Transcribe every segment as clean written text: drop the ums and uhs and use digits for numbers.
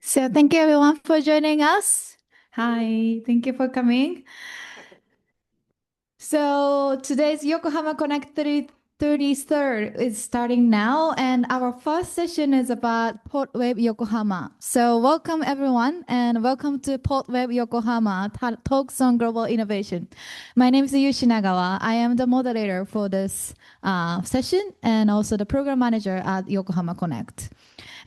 So thank you everyone for joining us. Hi, thank you for coming. So today's Yokohama Connect 33rd is starting now, and our first session is about PortWave Yokohama. So welcome everyone, and welcome to PortWave Yokohama Talks on Global Innovation. My name is Yushi Nagawa. I am the moderator for this session and also the program manager at Yokohama Connect.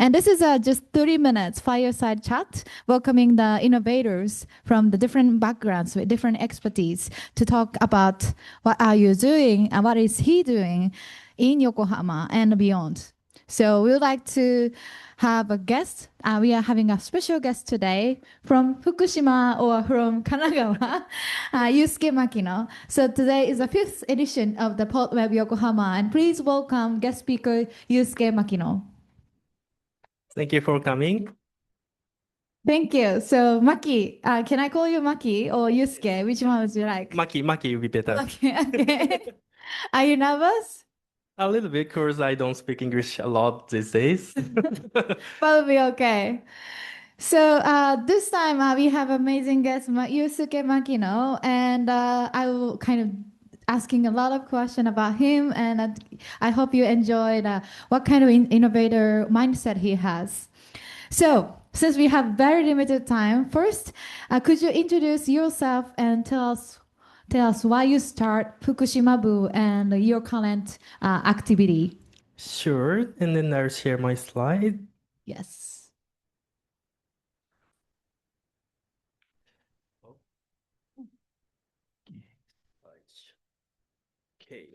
And this is just 30 minutes fireside chat, welcoming the innovators from the different backgrounds with different expertise to talk about what are you doing and what is he doing in Yokohama and beyond. So we would like to have a guest. We are having a special guest today from Fukushima or from Kanagawa, Yusuke Makino. So today is the fifth edition of the PortWave Yokohama, and please welcome guest speaker Yusuke Makino. Thank you for coming. Thank you. So, Maki, can I call you Maki or Yusuke? Which one would you like? Maki will be better. Okay. Are you nervous? A little bit, because I don't speak English a lot these days. Probably okay. So this time we have amazing guest Yusuke Makino, and I will kind of asking a lot of questions about him, and I hope you enjoyed what kind of innovator mindset he has. So, since we have very limited time, first, could you introduce yourself and tell us why you start Fukushima-bu and your current activity? Sure, and then I'll share my slide. Yes. Okay.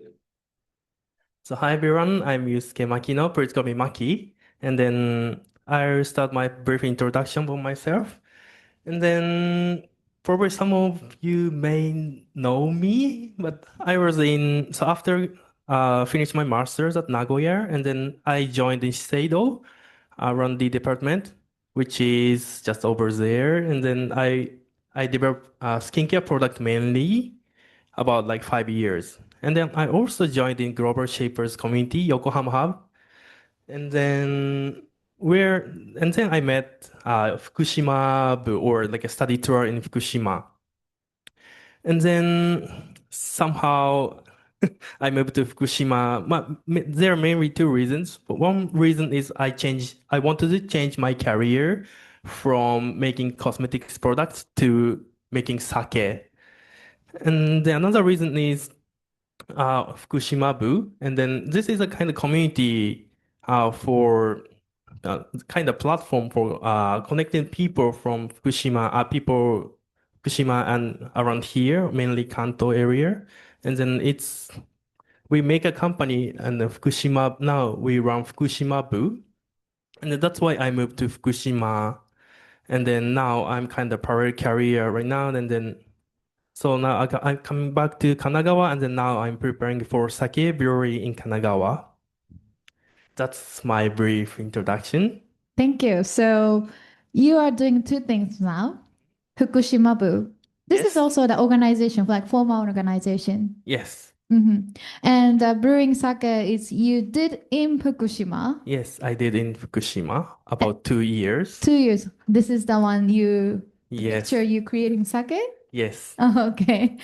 So hi everyone, I'm Yusuke Makino. Please call me Maki. And then I'll start my brief introduction for myself. And then probably some of you may know me, but so after finished my master's at Nagoya, and then I joined in Shiseido, run the department, which is just over there. And then I developed skincare product mainly about like 5 years. And then I also joined in Global Shapers community, Yokohama Hub. And then where and then I met Fukushima-bu, or like a study tour in Fukushima. And then somehow I moved to Fukushima. There are mainly two reasons. But one reason is I wanted to change my career from making cosmetics products to making sake. And then another reason is Fukushima-bu. And then this is a kind of community for kind of platform for connecting people from Fukushima and around here, mainly Kanto area. And then we make a company and Fukushima, now we run Fukushima-bu. And then that's why I moved to Fukushima. And then now I'm kind of parallel career right now. And then so now I'm coming back to Kanagawa, and then now I'm preparing for sake brewery in Kanagawa. That's my brief introduction. Thank you. So, you are doing two things now. Fukushima-bu. This is Yes. also the organization, like formal organization. Yes. And brewing sake is you did in Fukushima. Yes, I did in Fukushima about 2 years. 2 years. This is the one the Yes. picture you creating sake? Yes. Oh, okay.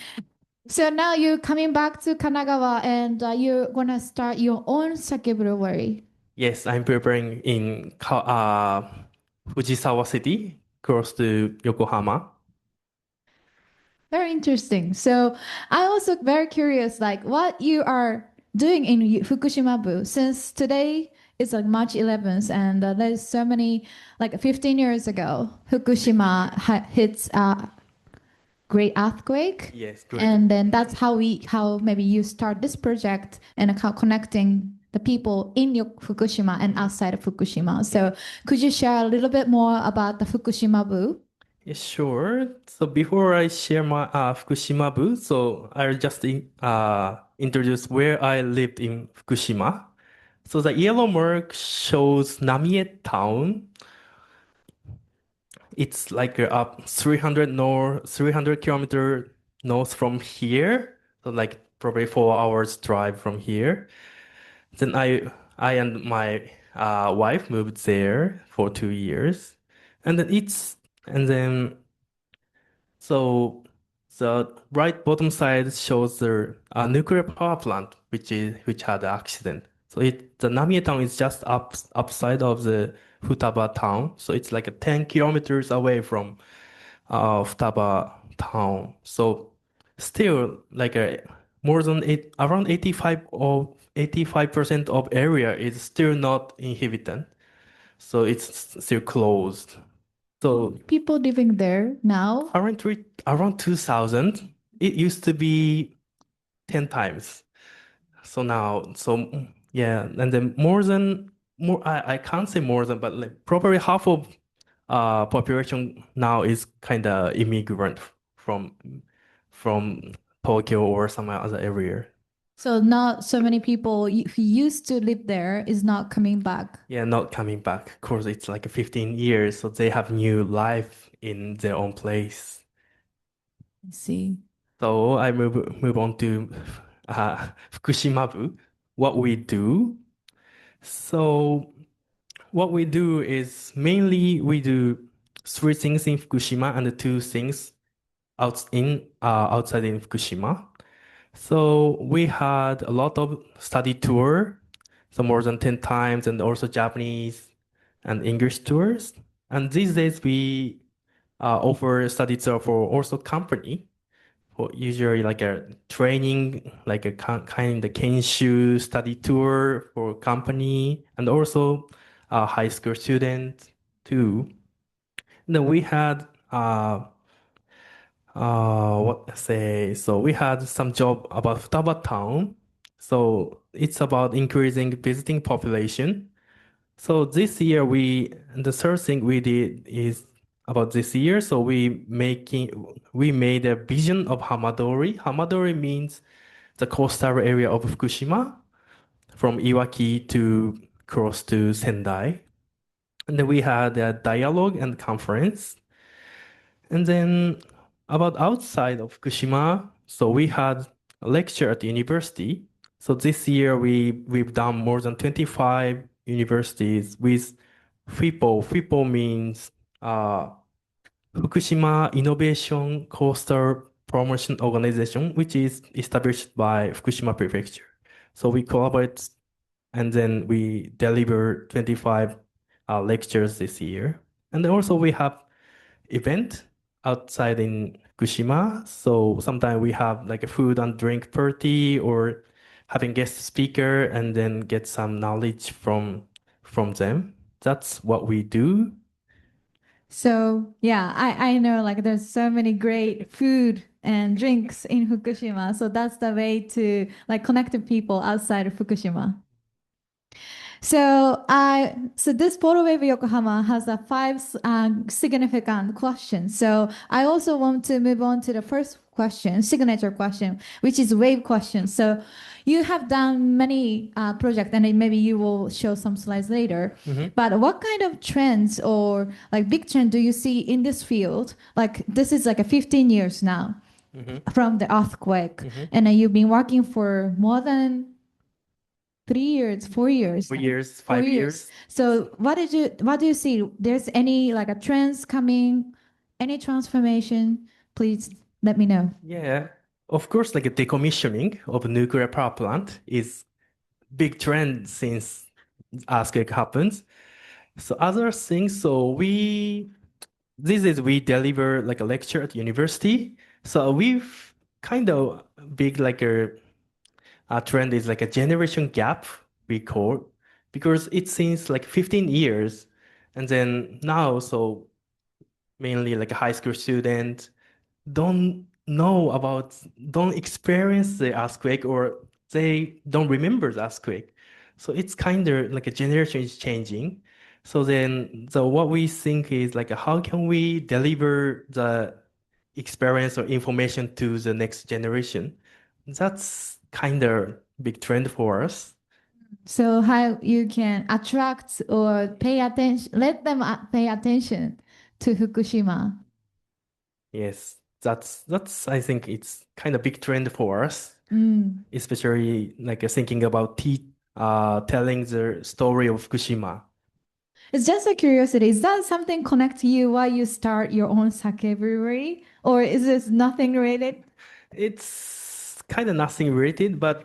So now you're coming back to Kanagawa and you're gonna start your own sake brewery. Yes, I'm preparing in Fujisawa City, close to Yokohama. Very interesting. So I also very curious, like what you are doing in Fukushima-bu, since today is like March 11th, and there's so many, like 15 years ago, Fukushima hits a great earthquake. Yes, great. And then that's how maybe you start this project and how connecting the people in your Fukushima and outside of Fukushima. So could you share a little bit more about the Fukushima-bu? Yeah, sure. So before I share my Fukushima-bu, so I'll just introduce where I lived in Fukushima. So the yellow mark shows Namie town. It's like up 300 kilometer north from here. So like probably 4 hours drive from here. Then I and my wife moved there for 2 years. And then and then so the right bottom side shows the nuclear power plant which had an accident. So the Namie town is just upside of the Futaba town. So it's like 10 kilometers away from Futaba town. So still like more than around 85% of area is still not inhabited. So it's still closed. So People living there now? currently around 2000, it used to be 10 times. So now, yeah, and then I can't say more than, but like probably half of population now is kind of immigrant from from Tokyo or some other area. So not so many people who used to live there is not coming back. Yeah, not coming back. Of course, it's like 15 years, so they have new life in their own place. I see. So I move on to Fukushima-bu, what we do. So what we do is mainly we do three things in Fukushima and two things outside in Fukushima. So we had a lot of study tour, so more than 10 times, and also Japanese and English tours. And these days we offer study tour for also company, for usually like a training, like a kind of Kenshu study tour for company, and also high school students too. And then we had so we had some job about Futaba town. So it's about increasing visiting population. So this year the third thing we did is about this year. So we made a vision of Hamadori. Hamadori means the coastal area of Fukushima from Iwaki to cross to Sendai. And then we had a dialogue and conference. And then about outside of Fukushima, so we had a lecture at the university. So this year we've done more than 25 universities with FIPO. FIPO means Fukushima Innovation Coastal Promotion Organization, which is established by Fukushima Prefecture. So we collaborate and then we deliver 25 lectures this year. And also we have event outside in Fukushima. So sometimes we have like a food and drink party or having guest speaker and then get some knowledge from them. That's what we do. So yeah, I know like there's so many great food and drinks in Fukushima. So that's the way to like connect to people outside of Fukushima. So this PortWave Yokohama has a five significant questions. So I also want to move on to the first question, signature question, which is wave question. So you have done many projects, and maybe you will show some slides later. But what kind of trends or like big trend do you see in this field? Like this is like a 15 years now from the earthquake, and you've been working for more than 3 years, 4 years. 4 years, 5 years. So what do you see? There's any like a trends coming, any transformation? Please let me know. Yeah. Of course, like a decommissioning of a nuclear power plant is big trend since earthquake happens. So other things, we deliver like a lecture at university. So we've kind of big like a trend is like a generation gap we call because it seems like 15 years and then now so mainly like a high school student don't know about don't experience the earthquake or they don't remember the earthquake. So it's kind of like a generation is changing. So what we think is like how can we deliver the experience or information to the next generation? That's kind of big trend for us. So how you can attract or pay attention, let them pay attention to Fukushima. Yes, that's I think it's kind of big trend for us, especially like thinking about telling the story of Fukushima. It's just a curiosity. Is that something connect to you why you start your own sake brewery? Or is this nothing related? It's kind of nothing related, but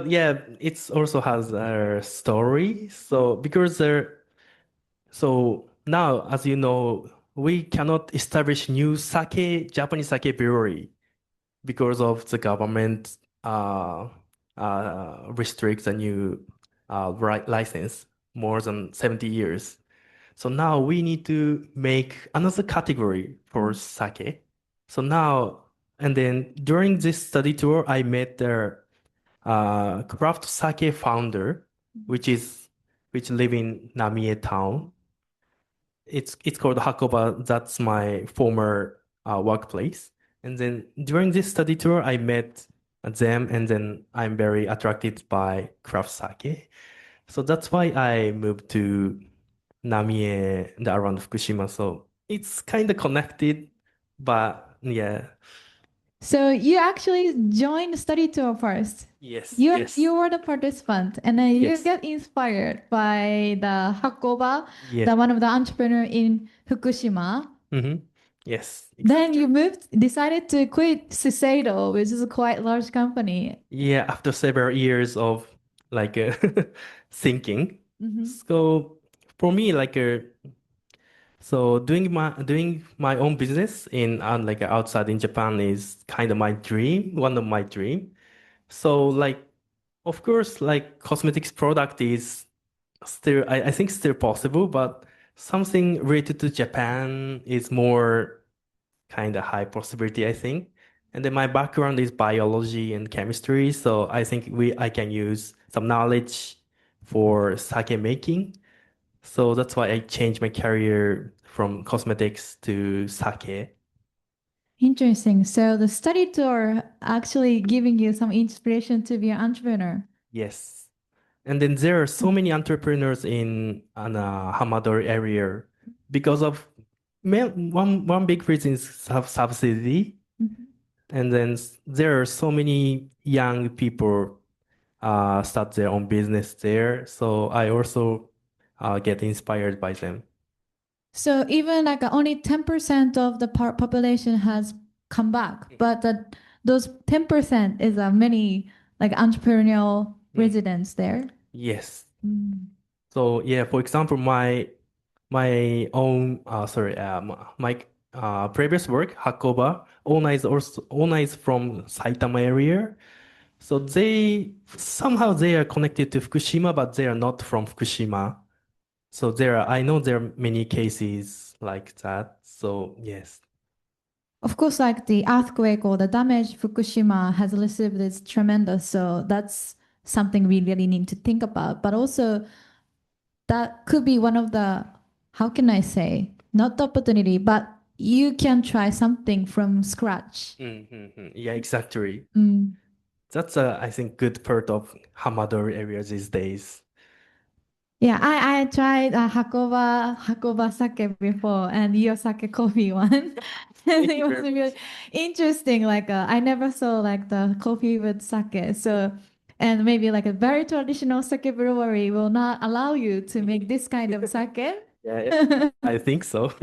yeah, it's also has a story. So because there, so now, as you know, we cannot establish new Japanese sake brewery because of the government restricts a new license more than 70 years. So now we need to make another category for sake. So now, and then during this study tour, I met their craft sake founder, which is which live in Namie town. It's called haccoba. That's my former workplace. And then during this study tour, I met them, and then I'm very attracted by craft sake. So that's why I moved to Namie, around Fukushima. So it's kind of connected, but yeah, So you actually joined the study tour first. yes, You were the participant, and then you yes, get inspired by the haccoba, yes, the one of the entrepreneur in Fukushima. mm-hmm. Yes, Then exactly. you decided to quit Shiseido, which is a quite large company. Yeah, after several years of like thinking. Mhm. So for me, so doing my own business in like outside in Japan is kind of my dream, one of my dream. So like, of course, like cosmetics product is still, I think still possible, but something related to Japan is more kind of high possibility, I think. And then my background is biology and chemistry, so I think I can use some knowledge for sake making. So that's why I changed my career from cosmetics to sake. Interesting. So the study tour actually giving you some inspiration to be an entrepreneur. Yes. And then there are so many entrepreneurs in Hamadori area because of one big reason is subsidy. Mhm. And then there are so many young people start their own business there. So I also get inspired by them. So even like only 10% of the population has come back, but those 10% is a many like entrepreneurial Mm. residents there. Yes. Mm. So yeah, for example, my own sorry my previous work, Hakoba, owner is from Saitama area. So they are connected to Fukushima, but they are not from Fukushima. So I know there are many cases like that. So yes. Of course, like the earthquake or the damage Fukushima has received is tremendous. So that's something we really need to think about. But also, that could be one of the, how can I say, not the opportunity, but you can try something from scratch. Mm-hmm. Yeah, exactly. Mm. That's I think good part of Hamadori area these days. Yeah, I tried haccoba sake before and your sake coffee one. And Thank it you was very really much. interesting. Like I never saw like the coffee with sake. So and maybe like a very traditional sake brewery will not allow you to make this kind of sake. Yeah, I think so.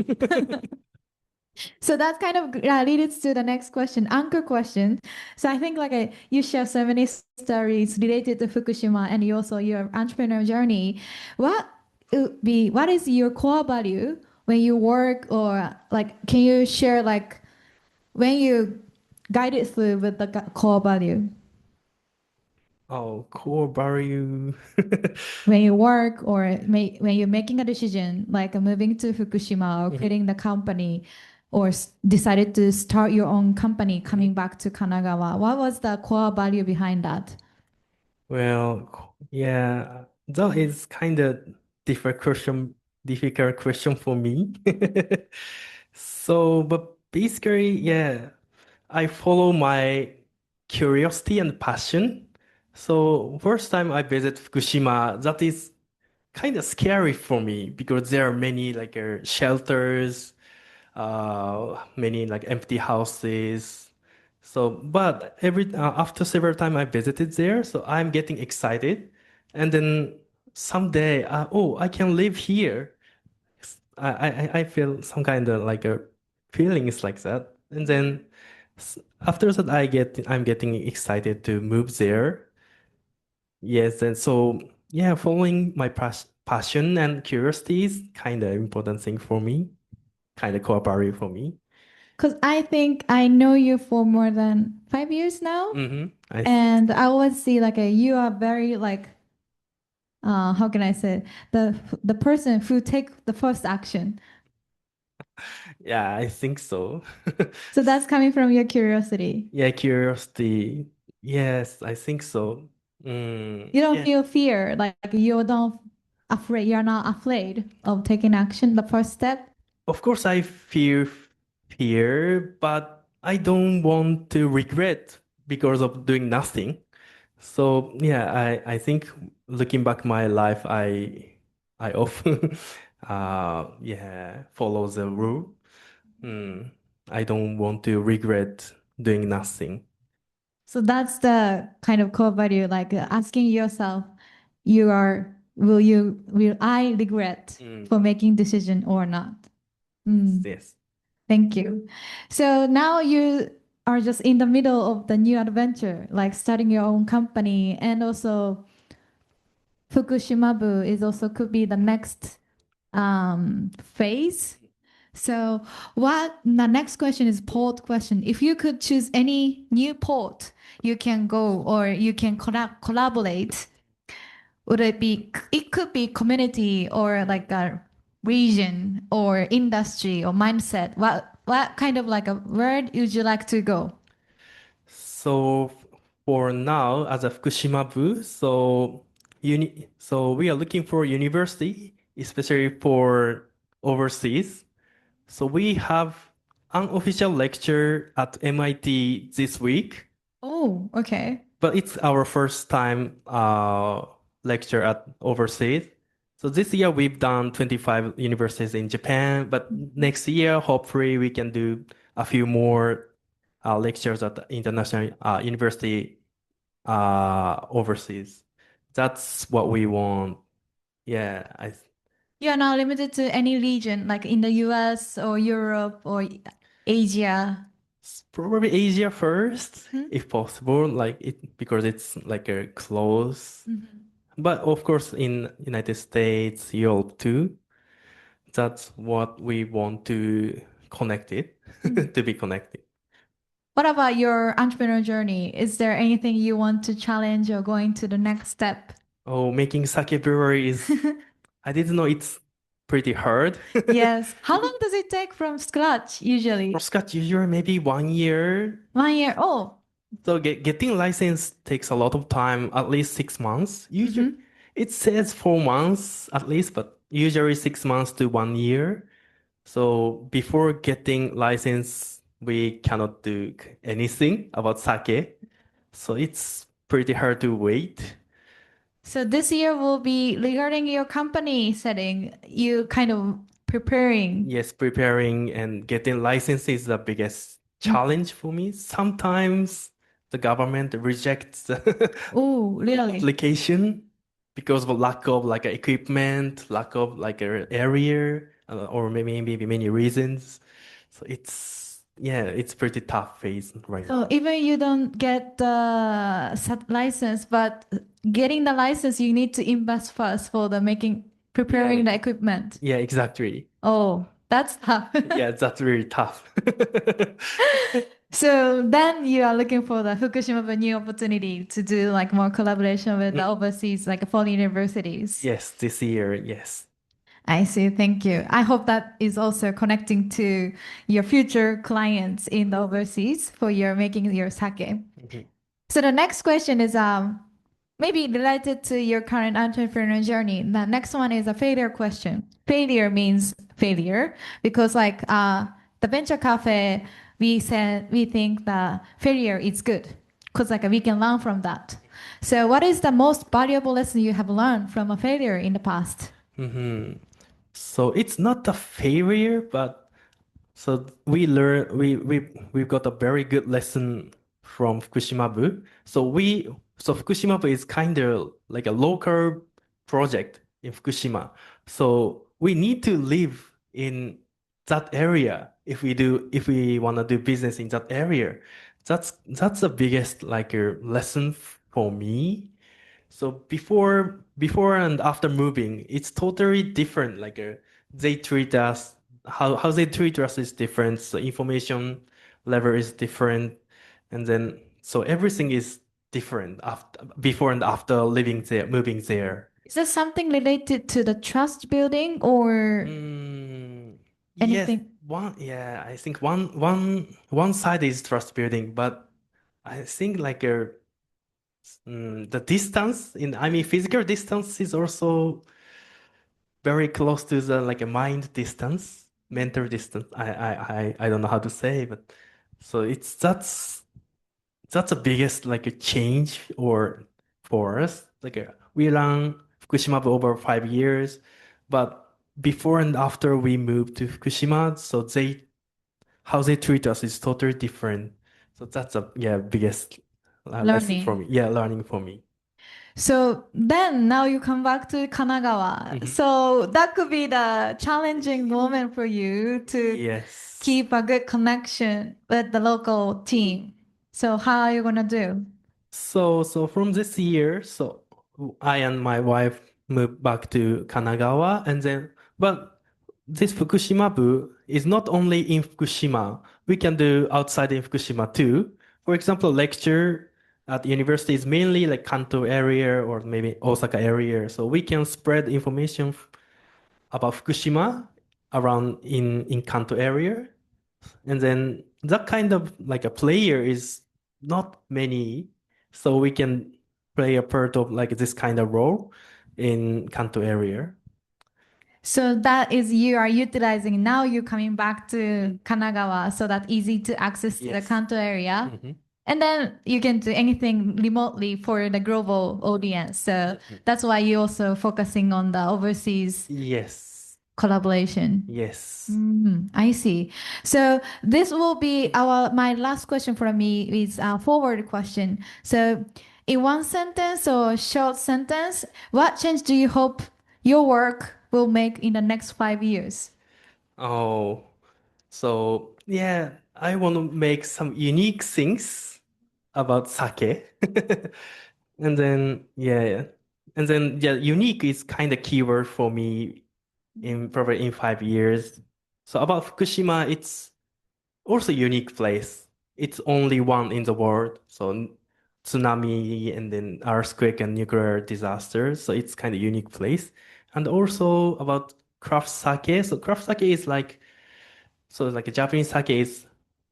So that kind of leads to the next question, anchor question. So I think like you share so many stories related to Fukushima and you also your entrepreneur journey. What what is your core value when you work or like can you share like when you guide it through with the core value? Oh, core value. When you work or when you're making a decision like moving to Fukushima or Mhm, quitting the company or decided to start your own company mhm. coming back to Kanagawa, what was the core value behind that? Well, yeah, that is kind of difficult question for me. So, but basically, yeah, I follow my curiosity and passion. So, first time I visit Fukushima, that is kind of scary for me because there are many like shelters, many like empty houses. So, but after several times I visited there, so I'm getting excited, and then someday, oh, I can live here. I feel some kind of like a feelings like that. And then after that, I'm getting excited to move there. Yes, and so yeah, following my passion and curiosity is kind of important thing for me, kind of core value for me. Because I think I know you for more than 5 years now. I think And so. I always see like you are very like how can I say it? The person who take the first action. Yeah, I think so. So that's coming from your curiosity. Yeah, curiosity. Yes, I think so. You don't Yeah. feel fear, like you don't afraid. You're not afraid of taking action, the first step. Of course, I fear, but I don't want to regret because of doing nothing. So yeah, I think looking back my life, I often yeah follow the rule. Hmm. I don't want to regret doing nothing. So that's the kind of core value, like asking yourself, will I regret for making decision or not? Yes, Mm, yes. thank you. So now you are just in the middle of the new adventure, like starting your own company, and also Fukushima-bu is also could be the next phase. So what the next question is port question. If you could choose any new port you can go or you can collaborate, would it be, it could be community or like a region or industry or mindset. What kind of like a word would you like to go? So for now, as a Fukushima-bu, so we are looking for university, especially for overseas. So we have unofficial lecture at MIT this week, Oh, okay. but it's our first time lecture at overseas. So this year we've done 25 universities in Japan, but next year hopefully we can do a few more lectures at the international university overseas. That's what we want. Yeah, You're not limited to any region, like in the US or Europe or Asia. probably Asia first, Hmm? if possible, like it because it's like a close. Mhm. But of course, in United States, Europe too. That's what we want to connect it Mhm. to be connected. What about your entrepreneurial journey? Is there anything you want to challenge or going to the next step? Oh, making sake brewery is, I didn't know it's pretty hard. Yes. How long does it take from scratch For usually? Scotch, usually maybe 1 year. 1 year. Oh. So getting license takes a lot of time, at least 6 months. Usually, Hmm. it says 4 months at least, but usually 6 months to 1 year. So before getting license, we cannot do anything about sake. So it's pretty hard to wait. So this year will be regarding your company setting, you kind of preparing. Yes, preparing and getting license is the biggest challenge for me. Sometimes the government rejects the Oh, really? application because of lack of like equipment, lack of like a area, or maybe many reasons. So it's yeah, it's pretty tough phase right So now. even you don't get the license, but getting the license, you need to invest first for the making, preparing the equipment. Yeah, exactly. Oh, that's tough. Yeah, that's really tough. So then you are looking for the Fukushima new opportunity to do like more collaboration with the overseas, like foreign universities. Yes, this year, yes. I see. Thank you. I hope that is also connecting to your future clients in the overseas for your making your sake. Mhm. So the next question is maybe related to your current entrepreneurial journey. The next one is a failure question. Failure means failure because like the venture cafe, we said we think the failure is good because like we can learn from that. So what is the most valuable lesson you have learned from a failure in the past? Mhm. So it's not a failure, but so we learn we've got a very good lesson from Fukushima-bu. So Fukushima-bu is kind of like a local project in Fukushima. So we need to live in that area if we want to do business in that area. That's the biggest like a lesson for me. So before and after moving, it's totally different. Like they treat us how they treat us is different. So information level is different, and then so everything is different after before and after living there, moving there. Is there something related to the trust building or Yes, anything? I think one side is trust building, but I think like the distance in I mean physical distance is also very close to the like a mind distance, mental distance. I don't know how to say, but so it's that's the biggest like a change or for us. Like we ran Fukushima for over 5 years, but before and after we moved to Fukushima, so they how they treat us is totally different. So that's a biggest lesson for Learning. me. Yeah, learning for me. So then now you come back to Kanagawa. Mhm. So that could be the challenging moment for you to Yes. keep a good connection with the local team. So how are you gonna do? So from this year, so I and my wife moved back to Kanagawa, and then but this Fukushima-bu is not only in Fukushima. We can do outside in Fukushima too. For example, lecture at university is mainly like Kanto area or maybe Osaka area. So we can spread information about Fukushima around in Kanto area. And then that kind of like a player is not many, so we can play a part of like this kind of role in Kanto area. So that is you are utilizing now you're coming back to Kanagawa so that easy to access to the Yes. Kanto area. Mhm. And then you can do anything remotely for the global audience. So Mhm. that's why you're also focusing on the overseas Yes. collaboration. Yes. I see. So this will be our my last question for me is a forward question. So in one sentence or short sentence, what change do you hope your work will make in the next 5 years? Oh, so yeah, I want to make some unique things about sake. And then unique is kind of keyword for me in probably in 5 years. So about Fukushima, it's also unique place. It's only one in the world. So tsunami and then earthquake and nuclear disasters. So it's kind of unique place. And also about craft sake. So craft sake is like a Japanese sake is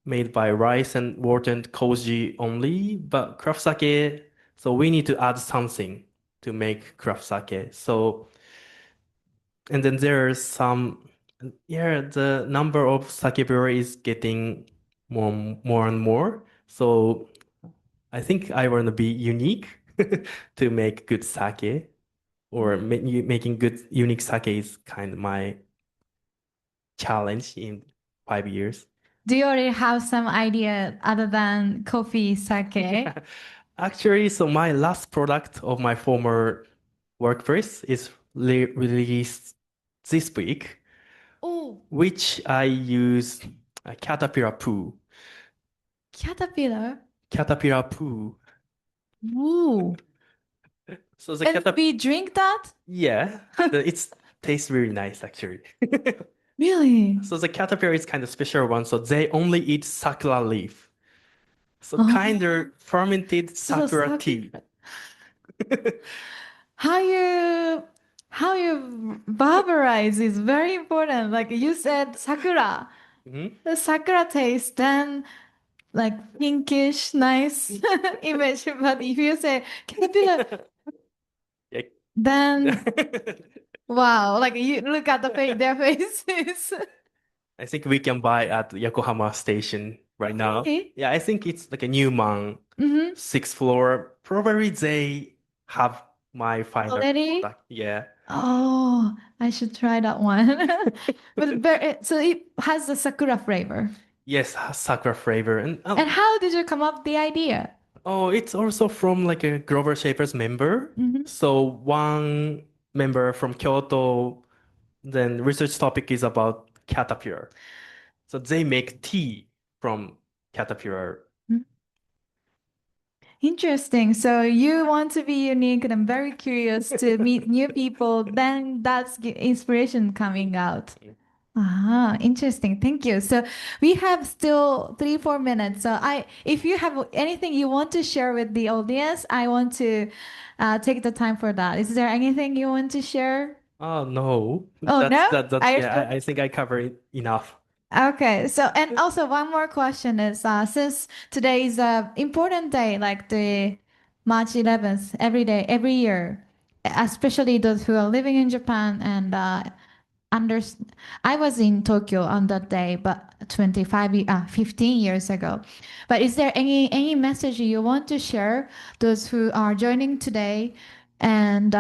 made by rice and water and koji only, but craft sake, so we need to add something to make craft sake. So, and then there's the number of sake brewery is getting more and more. So I think I want to be unique to make good sake or making good unique sake is kind of my challenge in 5 years. Do you already have some idea other than coffee, sake? Actually, so my last product of my former workplace is released this week, Oh, which I use a caterpillar poo. caterpillar. Caterpillar poo. Ooh. So the And caterpillar, we drink that? yeah, it's tastes really nice actually. Really? So the caterpillar is kind of special one. So they only eat sakura leaf. So kind Oh, of fermented so sakura sake. tea. How you how you barbarize is very important. Like you said, sakura. Mhm. The sakura taste, then like pinkish, nice image. But if you say caterpillar, Yeah. then wow, like you look at their faces. I think we can buy at Yokohama station right now. Really? Yeah, I think it's like a Newman, Mm-hmm. sixth floor. Probably they have my final Already? product. Yeah. Oh, I should try that one. But so it has the sakura flavor. Yes, sakura flavor. And And how did you come up with the idea? oh, it's also from like a Grover Shapers member. Mm-hmm. So one. member from Kyoto. Then research topic is about caterpillar. So they make tea from caterpillar. Interesting. So you want to be unique, and I'm very curious to meet new people. Then that's inspiration coming out. Ah, interesting. Thank you. So we have still 3, 4 minutes. So if you have anything you want to share with the audience, I want to take the time for that. Is there anything you want to share? Oh no, Oh, no? Are you yeah. sure? I think I covered enough. Okay, so and also one more question is since today is a important day, like the March 11th, every day, every year, especially those who are living in Japan and under I was in Tokyo on that day, but 15 years ago. But is there any message you want to share those who are joining today and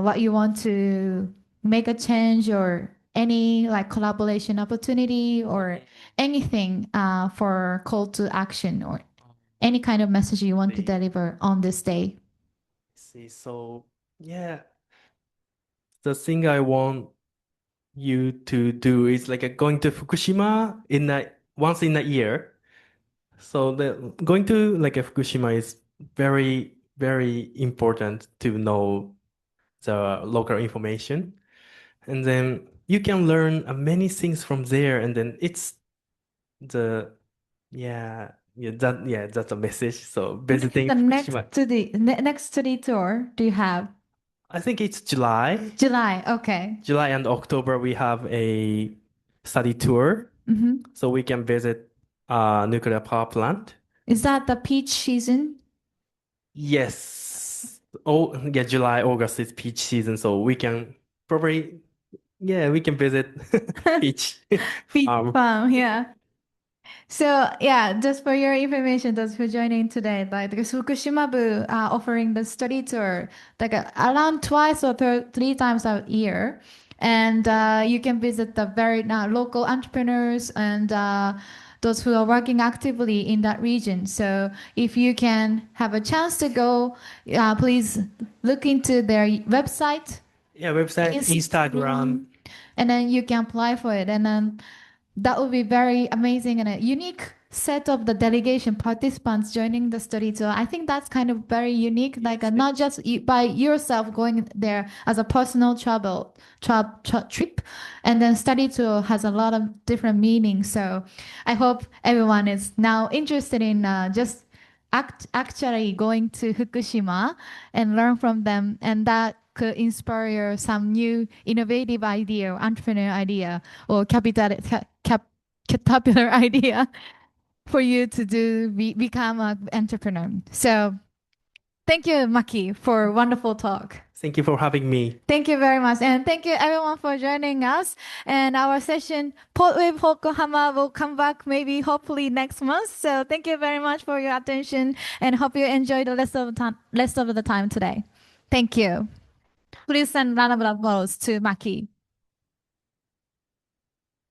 what you want to make a change or any like collaboration opportunity or anything for call to action or any kind of message you want to deliver on this day? See, so yeah, the thing I want you to do is like going to Fukushima in once in a year. So the going to like a Fukushima is very, very important to know the local information. And then you can learn many things from there. And then it's the that's a message. So When is visiting the Fukushima, next to the tour do you have? I think it's July. July, okay. July and October we have a study tour. Hmm. So we can visit nuclear power plant. Is that the peach season? Yes. Oh, yeah, July, August is peach season, so we can probably, yeah, we can visit peach Peach farm. farm, yeah. So yeah, just for your information, those who joining today, like the Fukushima-bu offering the study tour, like around twice or 3 times a year, and you can visit the very local entrepreneurs and those who are working actively in that region. So if you can have a chance to go, please look into their website, Yeah, website, Instagram. and then you can apply for it, and then that would be very amazing and a unique set of the delegation participants joining the study tour. I think that's kind of very unique, like not just by yourself going there as a personal trip, and then study tour has a lot of different meanings. So I hope everyone is now interested in just actually going to Fukushima and learn from them, and that could inspire some new innovative idea, entrepreneur idea, or caterpillar idea for you to become an entrepreneur. So thank you, Maki, for wonderful talk. Thank you for having me. Thank you very much. And thank you everyone for joining us. And our session, PortWave Yokohama, will come back maybe hopefully next month. So thank you very much for your attention and hope you enjoy the rest of the time today. Thank you. Please send round of applause to Maki.